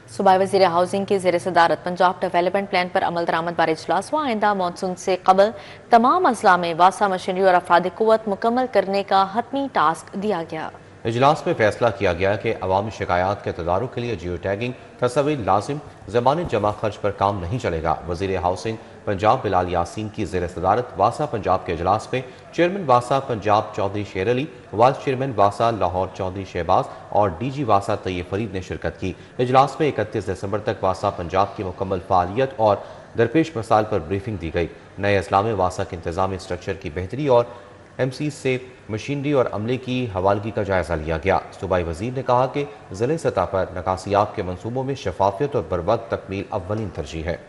Speaker 1: सूबाई वज़ीर हाउसिंग की ज़ेर सदारत पंजाब डेवलपमेंट प्लान पर अमल दरामद बार इजलास हुआ। आइंदा मानसून से कबल तमाम अजला में वासा मशीनरी और अफराद कुव्वत मुकम्मल करने का हतमी टास्क दिया गया।
Speaker 2: इजलास में फैसला किया गया कि अवामी शिकायत के तदारुक के लिए जियो टैगिंग तस्वीर लाजिम, ज़मानत जमा खर्च पर काम नहीं चलेगा। वज़ीर हाउसिंग पंजाब बिलाल यासीन की ज़ेर सदारत वासा पंजाब के इजलास में चेयरमैन वासा पंजाब चौधरी शेर अली, वाइस चेयरमैन वासा लाहौर चौधरी शहबाज और DG वासा तैयब फरीद ने शिरकत की। इजलास में 31 दिसंबर तक वासा पंजाब की मुकम्मल फ़ालियत और दरपेश मसाइल पर ब्रीफिंग दी गई। नए अजला में वासा के इंतजामी स्ट्रक्चर की बेहतरी और MC से मशीनरी और अमले की हवालगी का जायज़ा लिया गया। सूबाई वज़ीर ने कहा कि ज़िले सतह पर नकासियाब के मनसूबों में शफाफियत और बरवक्त तकमील अव्वलीन तरजीह है।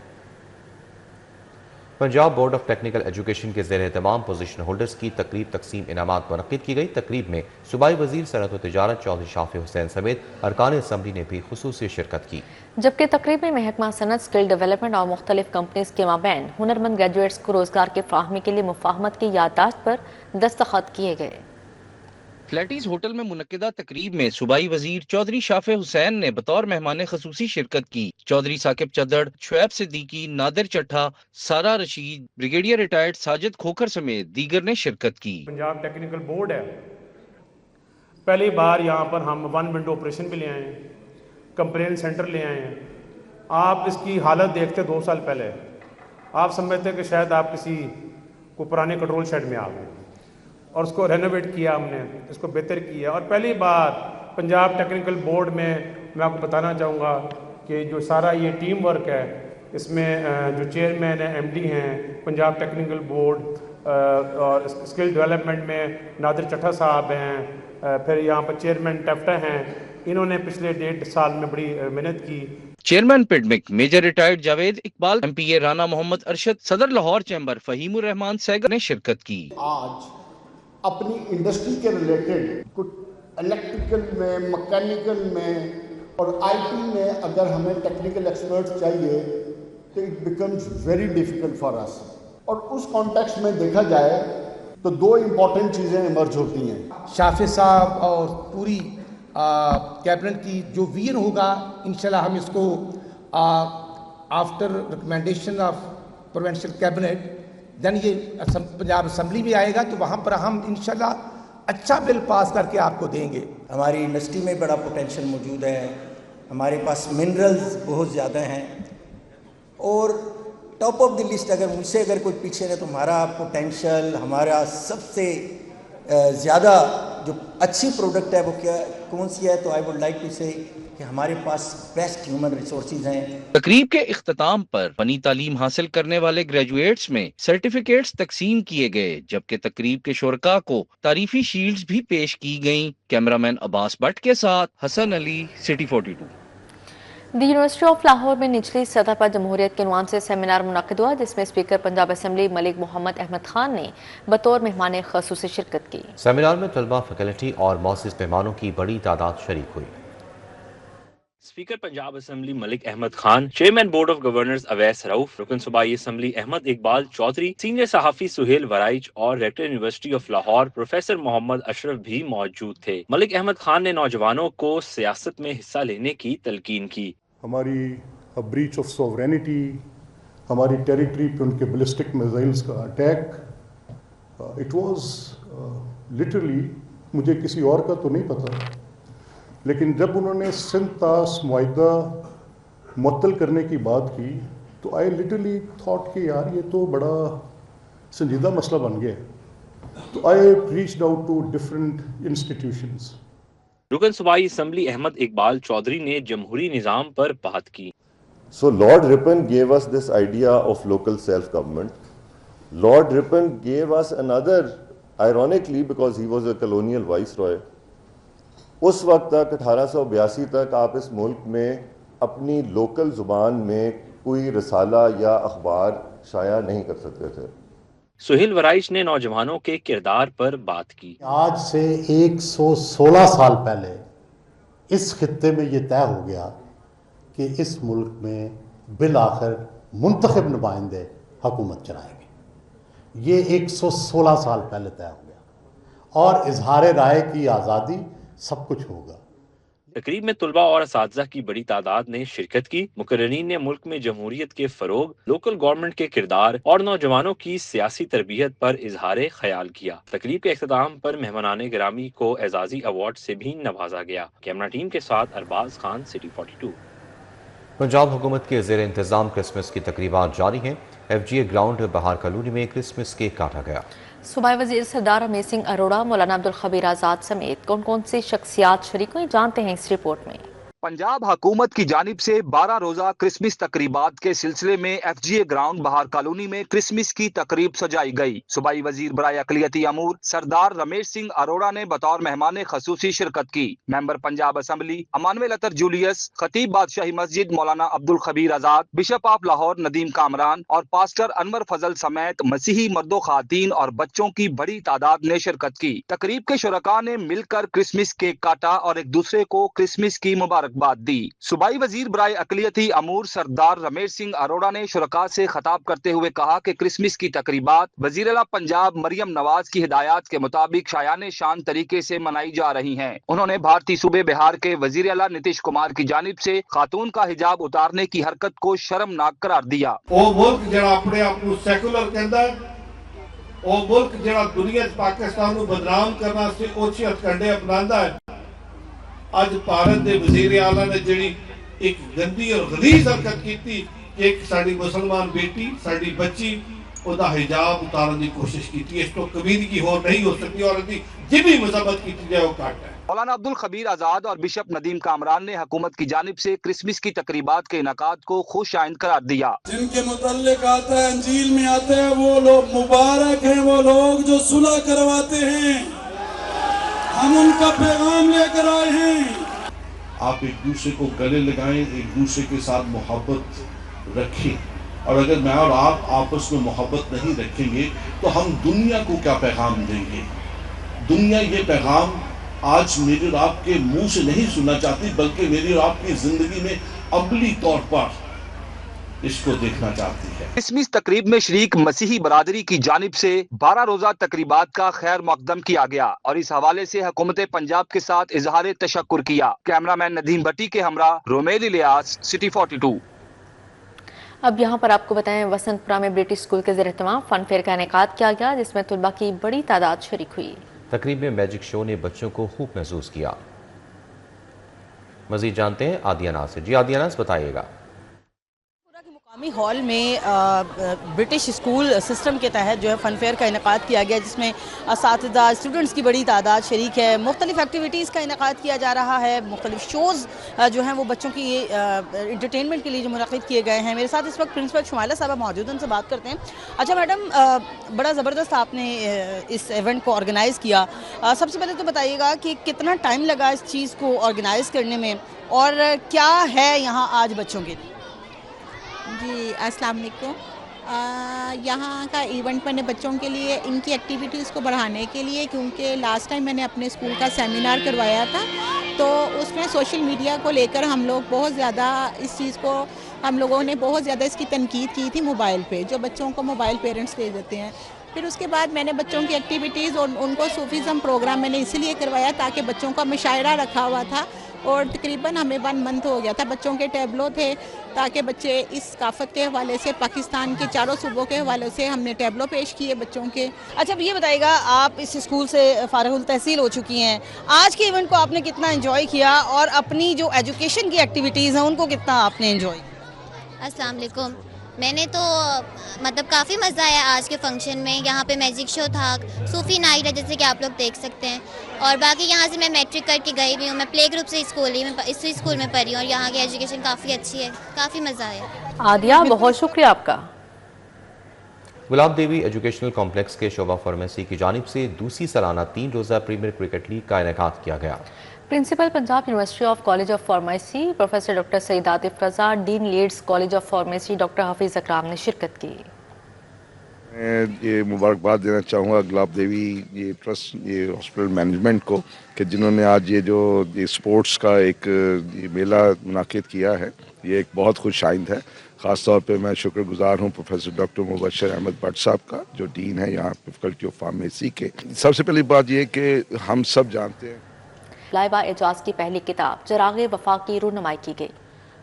Speaker 2: Punjab board of technical education के ज़ेर एहतमाम पोजीशन होल्डर्स की तकरीब तकसीम इनामात मुनक़्क़िद की गई। तकरीब में सूबाई वज़ीर सनअत व तिजारत चौधरी शाफी हुसैन समेत अरकान असम्बली ने भी खुसूसी शिरकत की।
Speaker 1: जबकि तकरीब में महकमा सनत, स्किल डेवलपमेंट और मुख्तलिफ कंपनीज के माबैन हुनरमंद ग्रेजुएट्स को रोजगार के फ्राहमी के लिए मुफाहमत की याददाश्त पर दस्तखत किए गए।
Speaker 21: फ्लैटीज होटल में मुनक्किदा तकरीब में सूबाई वजीर चौधरी शाफे हुसैन ने बतौर मेहमान खसूसी शिरकत की। चौधरी साकिब चद्दड़, शुएब सिद्दीकी, नादिर चट्ठा, सारा रशीद, ब्रिगेडियर रिटायर्ड साजिद खोखर समेत दीगर ने शिरकत की।
Speaker 22: पंजाब टेक्निकल बोर्ड है, पहली बार यहाँ पर हम 1 विंडो ऑपरेशन भी ले आए हैं, कंप्लेन सेंटर ले आए हैं। आप इसकी हालत देखते 2 साल पहले आप समझते कि शायद आप किसी को पुराने कंट्रोल शेड में आ गए, और उसको रेनोवेट किया हमने, इसको बेहतर किया। और पहली बार पंजाब टेक्निकल बोर्ड में मैं आपको बताना चाहूँगा कि जो सारा ये टीम वर्क है اس میں جو چیئرمین ہیں ایم ڈی ہیں پنجاب ٹیکنیکل بورڈ اور اسکل ڈیولپمنٹ میں نادر چٹھا صاحب ہیں، پھر یہاں پر چیئرمین ٹیفٹا ہیں، انہوں نے پچھلے 1.5 سال میں بڑی محنت کی۔
Speaker 21: چیئرمین پڈمک major retired Javed Iqbal, M P A Rana Muhammad Arshad, صدر لاہور چیمبر فہیم الرحمان سیگل نے شرکت کی۔
Speaker 4: آج اپنی انڈسٹری کے ریلیٹڈ کچھ الیکٹریکل میں، مکینیکل میں اور آئی ٹی میں اگر ہمیں ٹیکنیکل ایکسپرٹس چاہیے تو it becomes very difficult for us, اور اس کانٹیکسٹ میں دیکھا جائے تو 2 امپورٹنٹ چیزیں ایمرج ہوتی ہیں۔
Speaker 5: شافی صاحب اور پوری کیبنٹ کی جو ویژن ہوگا انشاءاللہ ہم اس کو after recommendation of provincial cabinet then یہ پنجاب اسمبلی بھی آئے گا تو وہاں پر ہم انشاءاللہ اچھا بل پاس کر کے آپ کو دیں گے۔
Speaker 16: ہماری انڈسٹری میں بڑا پوٹینشیل موجود ہے، ہمارے پاس منرلز بہت زیادہ ہیں، اور ٹاپ آف دی لسٹ اگر مجھ سے اگر کوئی پیچھے ہے تو ہمارا پوٹینشیل، ہمارا سب سے زیادہ جو اچھی پروڈکٹ ہے وہ کون سی ہے، تو آئی ووڈ لائک ٹو سے کہ ہمارے پاس بیسٹ ہیومن ریسورسز ہیں۔
Speaker 21: تقریب کے اختتام پر فنی تعلیم حاصل کرنے والے گریجویٹس میں سرٹیفکیٹس تقسیم کیے گئے، جبکہ تقریب کے شرکاء کو تعریفی شیلڈز بھی پیش کی گئیں۔ کیمرامین عباس بٹ کے ساتھ Hassan Ali, city 42۔
Speaker 1: The university of Lahore میں نچلی سطح پر جمہوریت کے عنوان سے سیمینار منعقد ہوا، جس میں اسپیکر پنجاب اسمبلی ملک محمد احمد خان نے بطور مہمان خصوصی شرکت کی۔
Speaker 2: سیمینار میں طلبہ، فیکلٹی اور معزز مہمانوں کی بڑی تعداد شریک ہوئی۔
Speaker 23: Speaker Punjab assembly Malik Ahmad Khan, chairman board of governors Owais Rauf, رکن صوبائی اسمبلی احمد اقبال چودھری، سینئر صحافی سہیل ورائچ اور rector university of Lahore professor Muhammad Ashraf بھی موجود تھے۔ ملک احمد خان نے نوجوانوں کو سیاست میں حصہ لینے کی تلقین کی۔
Speaker 24: ہماری بریچ آف سوورینٹی، ہماری ٹیریٹری پہ ان کے بیلسٹک میزائلز کا اٹیک، اٹ واز لٹرلی، مجھے کسی اور کا تو نہیں پتہ، لیکن جب انہوں نے سندھ طاس معاہدہ معطل کرنے کی بات کی تو آئی لٹرلی تھاٹ کہ یار یہ تو بڑا سنجیدہ مسئلہ بن گیا، تو I reached out to different institutions.
Speaker 23: رکن صوبائی اسمبلی احمد اقبال چودھری نے جمہوری نظام پر بات کی۔
Speaker 25: So Lord Ripon gave us this idea of local self-government. Lord Ripon gave us another, ironically because he was a colonial viceroy, اس وقت تک 1882 تک آپ اس ملک میں اپنی لوکل زبان میں کوئی رسالہ یا اخبار شائع نہیں کر سکتے تھے۔
Speaker 23: سہیل ورائچ نے نوجوانوں کے کردار پر بات کی۔
Speaker 26: آج سے 116 سال پہلے اس خطے میں یہ طے ہو گیا کہ اس ملک میں بالآخر منتخب نمائندے حکومت چلائیں گے۔ یہ 116 سال پہلے طے ہو گیا، اور اظہار رائے کی آزادی سب کچھ ہوگا۔
Speaker 23: تقریب میں طلباء اور اساتذہ کی بڑی تعداد نے شرکت کی۔ مقررین نے ملک میں جمہوریت کے فروغ، لوکل گورنمنٹ کے کردار اور نوجوانوں کی سیاسی تربیت پر اظہار خیال کیا۔ تقریب کے اختتام پر مہمانان گرامی کو اعزازی ایوارڈ سے بھی نوازا گیا۔ کیمرہ ٹیم کے ساتھ ارباز خان، سٹی 42۔
Speaker 2: پنجاب حکومت کے زیر انتظام کرسمس کی تقریبات جاری ہیں۔ F G A ground Bahar colony میں کرسمس کیک کاٹا گیا۔
Speaker 1: صوبائی وزیر سردار رمیش سنگھ اروڑا، مولانا عبدالخبیر آزاد سمیت کون سی شخصیات شریک ہوئی، جانتے ہیں اس رپورٹ میں۔
Speaker 27: پنجاب حکومت کی جانب سے 12 روزہ کرسمس تقریبات کے سلسلے میں F G A ground Bahar colony میں کرسمس کی تقریب سجائی گئی۔ صوبائی وزیر برائے اقلیتی امور سردار رمیش سنگھ اروڑا نے بطور مہمان خصوصی شرکت کی۔ ممبر پنجاب اسمبلی امانویل عطر جولیس، خطیب بادشاہی مسجد مولانا عبدالخبیر آزاد، بشپ آف لاہور ندیم کامران اور پاسٹر انور فضل سمیت مسیحی مرد و خواتین اور بچوں کی بڑی تعداد نے شرکت کی۔ تقریب کے شرکاء نے مل کر کرسمس کیک کاٹا اور ایک دوسرے کو کرسمس کی مبارکباد دی۔ صوبائی وزیر برائے اقلیتی امور سردار رمیش سنگھ اروڑا نے شرکاء سے خطاب کرتے ہوئے کہا کہ کرسمس کی تقریبات وزیر اعلیٰ پنجاب مریم نواز کی ہدایات کے مطابق شایان شان طریقے سے منائی جا رہی ہیں۔ انہوں نے بھارتی صوبے بہار کے وزیر اعلیٰ نتیش کمار کی جانب سے خاتون کا حجاب اتارنے کی حرکت کو شرمناک قرار دیا۔
Speaker 28: وہ ملک جڑا اپنے آپ کو سیکولر کہندا ہے، وہ ملک جڑا دنیا پاکستان کو بدنام کرنا سے اوچھے ہتھکنڈے اپناندا ہے، اج بھارت دے وزیر اعلیٰ نے جڑی ایک گندی اور غلیظ حرکت کی کہ ایک ساری مسلمان بیٹی، ساری بچی ਉਹਦਾ ਹਿਜਾਬ ਉਤਾਰਨ ਦੀ ਕੋਸ਼ਿਸ਼ ਕੀਤੀ। ਇਸ ਤੋਂ ਕਬੀਰਗੀ ਹੋਰ ਨਹੀਂ ਹੋ ਸਕती और इसकी जितनी मजम्मत की जाए वो घट है।
Speaker 27: मौलाना अब्दुल खबीर आजाद और बिशप नदीम कामरान ने हुकूमत की जानिब से क्रिसमस की तकरीबात के इनकाद को खुश आइंद करार दिया।
Speaker 3: जिनके मुतल्लिक आता है, अंजील में आते हैं, वो लोग मुबारक हैं, वो लोग जो सुलह करवाते हैं। हम उनका पैगाम लेकर आए हैं।
Speaker 28: आप एक दूसरे को गले लगाएं, एक दूसरे के साथ मोहब्बत रखें, और अगर मैं और आप आपस में मोहब्बत नहीं रखेंगे तो हम दुनिया को क्या पैगाम देंगे। दुनिया ये पैगाम आज मेरे और आपके मुंह से नहीं सुनना चाहती, बल्कि मेरी और आपकी जिंदगी में अमली तौर पर इसको देखना चाहती है।
Speaker 27: क्रिसमस तकरीब में शरीक मसीही बरादरी की जानिब से 12 रोजा तकरीबात का खैर मकदम किया गया और इस हवाले से हुकूमत पंजाब के साथ इजहार तशक्कुर किया। कैमरामैन नदीम भट्टी के हमरा रोमेल इलियास, सिटी 42।
Speaker 1: अब यहाँ पर आपको बताएं, वसंतपुरा में ब्रिटिश स्कूल के ज़ेर एहतमाम फन फेयर का इनेकाद किया गया, जिसमें तुलबा की बड़ी तादाद शरीक हुई।
Speaker 2: तकरीब में मैजिक शो ने बच्चों को खूब महसूस किया। मजीद जानते हैं आदिया नासिर। जी आदिया नासिर, बताइएगा।
Speaker 6: मुकामी हॉल में ब्रिटिश स्कूल सिस्टम के तहत जो है फ़न फेयर का इनेकाद किया गया, जिसमें असातिज़ा स्टूडेंट्स की बड़ी तादाद शरीक है। मुख्तलिफ एक्टिविटीज़ का इनेकाद किया जा रहा है, मुख्तलिफ शोज़ जो हैं वो बच्चों की इंटरटेनमेंट के लिए जो मुनक़िद किए गए हैं। मेरे साथ इस वक्त प्रिंसिपल शुमाइला साहब मौजूद हैं, उनसे बात करते हैं। अच्छा मैडम, बड़ा ज़बरदस्त आपने इस इवेंट को ऑर्गेनाइज़ किया। सबसे पहले तो बताइएगा कि कितना टाइम लगा इस चीज़ को ऑर्गेनाइज़ करने में, और क्या है यहाँ आज बच्चों के लिए?
Speaker 7: जी अस्सलाम वालेकुम। यहाँ का इवेंट मैंने बच्चों के लिए इनकी एक्टिविटीज़ को बढ़ाने के लिए, क्योंकि लास्ट टाइम मैंने अपने स्कूल का सेमिनार करवाया था, तो उसमें सोशल मीडिया को लेकर हम लोग बहुत ज़्यादा इस चीज़ को हम लोगों ने बहुत ज़्यादा इसकी तनकीद की थी मोबाइल पे, जो बच्चों को मोबाइल पेरेंट्स दे देते हैं। फिर उसके बाद मैंने बच्चों की एक्टिविटीज़ और उनको सूफीज़म प्रोग्राम मैंने इसीलिए करवाया ताकि बच्चों का मुशायरा रखा हुआ था, और तकरीबन हमें 1 मंथ हो गया था। बच्चों के टैबलो थे ताकि बच्चे इस सकाफत के हवाले से, पाकिस्तान के चारों सूबों के हवाले से हमने टैबलो पेश किए बच्चों के।
Speaker 6: अच्छा, अब ये बताइएगा, आप इस स्कूल से फारिगुल तहसील हो चुकी हैं, आज के इवेंट को आपने कितना एंजॉय किया, और अपनी जो एजुकेशन की एक्टिविटीज़ हैं उनको कितना आपने एंजॉय?
Speaker 8: अस्सलाम वालेकुम। मैंने तो मतलब काफ़ी मज़ा आया आज के फंक्शन में। यहाँ पे मैजिक शो था, सूफ़ी नाइट है जैसे कि आप लोग देख सकते हैं, और बाकी यहाँ से मैं मैट्रिक करके गई भी हूँ। मैं प्ले ग्रुप से इसी स्कूल में पढ़ी हूँ, और यहाँ की एजुकेशन काफ़ी अच्छी है, काफ़ी मज़ा आया।
Speaker 1: आदिया, बहुत शुक्रिया आपका।
Speaker 2: गुलाब देवी एजुकेशनल कॉम्प्लेक्स के शोबा फार्मेसी की जानिब से दूसरी सालाना 3 रोज़ा प्रीमियर क्रिकेट लीग का इनेकाद किया गया।
Speaker 1: Principal Punjab university of college of pharmacy professor doctor Saeed Atif Raza, dean Leeds college of pharmacy doctor Hafeez Akram ने शिरकत की।
Speaker 9: मैं ये मुबारकबाद देना चाहूँगा गुलाब देवी ये ट्रस्ट, ये हॉस्पिटल मैनेजमेंट को, कि जिन्होंने आज ये स्पोर्ट्स का एक मेला मुनाकिद किया है। ये एक बहुत खुश आइंद है। ख़ास तौर पे मैं शुक्रगुजार हूँ प्रोफेसर डॉक्टर मुबशर अहमद भट्ट साहब का, जो डीन है यहाँ फैकल्टी ऑफ फार्मेसी के। सबसे पहली बात ये कि हम सब जानते हैं
Speaker 1: लाइबा एजाज की पहली किताब चिराग़े वफा की रूनुमाई की गई।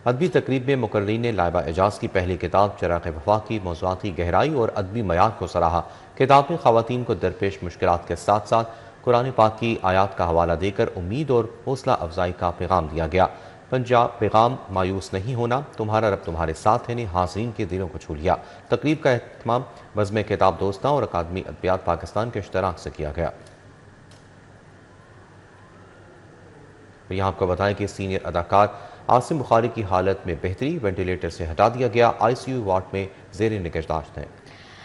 Speaker 2: अदबी तकरीब में मुकर्रीन ने लाइबा एजाज की पहली किताब चिराग़े वफा की मौज़ूआती गहराई और अदबी मयार को सराहा। किताब में ख़वातीन को दरपेश मुश्किलात के साथ साथ कुरान पाक की आयात का हवाला देकर उम्मीद और हौसला अफजाई का पैगाम दिया गया। पंजाब पैगाम मायूस नहीं होना, तुम्हारा रब तुम्हारे साथ है ने हाज़रीन के दिलों को छू लिया। तकरीब का एहतमाम बज़्म किताब दोस्तां और अकादमी अदबियात पाकिस्तान के इश्तराक से किया गया। यहाँ आपको बताएं कि सीनियर अदाकार आसिम बुखारी की हालत में बेहतरी, वेंटिलेटर से हटा दिया गया, ICU वार्ड में ज़ेर निगहदाश्त हैं।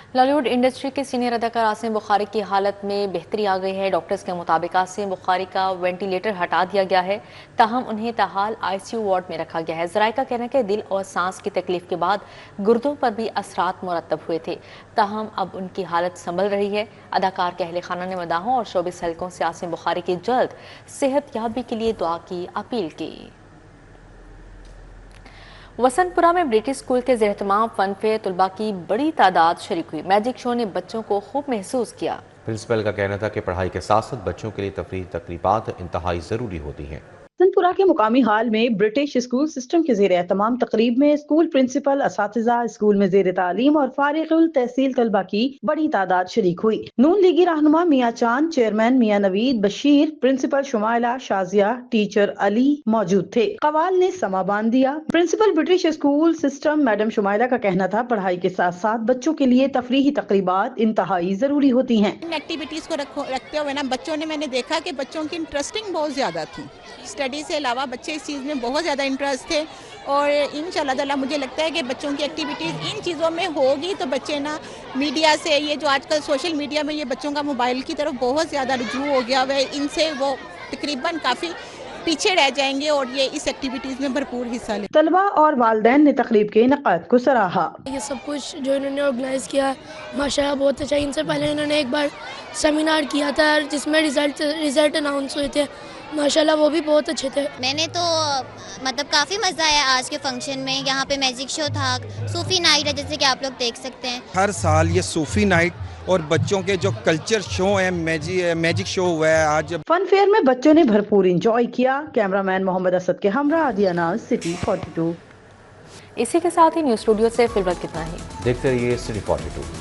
Speaker 1: बॉलीवुड इंडस्ट्री के सीनियर अदाकार आसिम बुखारी की हालत में बेहतरी आ गई है। डॉक्टर्स के मुताबिक आसिम बुखारी का वेंटिलेटर हटा दिया गया है, ताहम उन्हें ताहाल ICU वार्ड में रखा गया है। ज़राए का कहना है कि दिल और सांस की तकलीफ के बाद गुर्दों पर भी असरात मुरतब हुए थे, ताहम अब उनकी हालत संभल रही है। अदाकार के अहले खाना ने मदाहों और शोबिस हलकों से आसिम बुखारी की जल्द सेहत याबी के लिए दुआ की अपील की। वसंतपुरा में ब्रिटिश स्कूल के ज़ेर-ए-तमाम फन फेयर तुलबा की बड़ी तादाद शरीक हुई। मैजिक शो ने बच्चों को खूब महसूस किया।
Speaker 2: प्रिंसिपल का कहना था कि पढ़ाई के साथ साथ बच्चों के लिए तफरीह तकरीबात इंतहाई ज़रूरी होती हैं।
Speaker 6: सनपुरा के मुकामी हाल में ब्रिटिश स्कूल सिस्टम के ज़ेर एहतमाम तकरीब में स्कूल प्रिंसिपल, असातिज़ा, स्कूल में ज़ेर तालीम और फारिगुल तहसील तलबा की बड़ी तादाद शरीक हुई। नून लीगी रहनुमा मियाँ Chand, chairman Mian Naveed, Bashir, principal Shumaila, Shazia, teacher Ali मौजूद थे। कवाल ने समा बांध दिया। Principal British school system madam Shumaila का कहना था, पढ़ाई के साथ साथ बच्चों के लिए तफरीही तकरीबात इंतहाई जरूरी होती हैं।
Speaker 7: एक्टिविटीज़ को रखते हुए ना बच्चों ने, मैंने देखा कि बच्चों की इंटरेस्टिंग बहुत ज़्यादा थी। स्टडी से अलावा बच्चे इस चीज़ में बहुत ज़्यादा इंटरेस्ट थे और इंशाल्लाह ताला मुझे लगता है कि बच्चों की एक्टिविटीज़ इन चीज़ों में होगी तो बच्चे ना मीडिया से, ये जो आजकल सोशल मीडिया में ये बच्चों का मोबाइल की तरफ बहुत ज़्यादा रुझू हो गया है, इनसे वो तकरीबन काफ़ी पीछे रह जाएंगे और ये इस एक्टिविटीज़ में भरपूर हिस्सा ले।
Speaker 6: तलबा और वालिदैन ने तकरीब के इनकाद को सराहा।
Speaker 10: ये सब कुछ जो इन्होंने ऑर्गेनाइज किया माशाल्लाह बहुत अच्छा। इनसे पहले इन्होंने एक बार सेमिनार किया था जिसमें रिजल्ट अनाउंस हुए थे, माशाल्लाह वो भी बहुत अच्छे थे।
Speaker 8: मैंने तो मतलब काफ़ी मज़ा आया आज के फंक्शन में। यहाँ पे मैजिक शो था, सूफी नाइट है जैसे कि आप लोग देख सकते हैं।
Speaker 11: हर साल ये सूफी नाइट और बच्चों के जो कल्चर शो है, मैजिक शो हुआ है आज।
Speaker 6: फन फेयर में बच्चों ने भरपूर इंजॉय किया। कैमरामैन मोहम्मद असद के हमरा आदिया नाज, सिटी 42।
Speaker 1: इसी के साथ ही न्यूज़ स्टूडियो से फिलहाल कितना ही।
Speaker 2: देखते रहिए सिटी 42।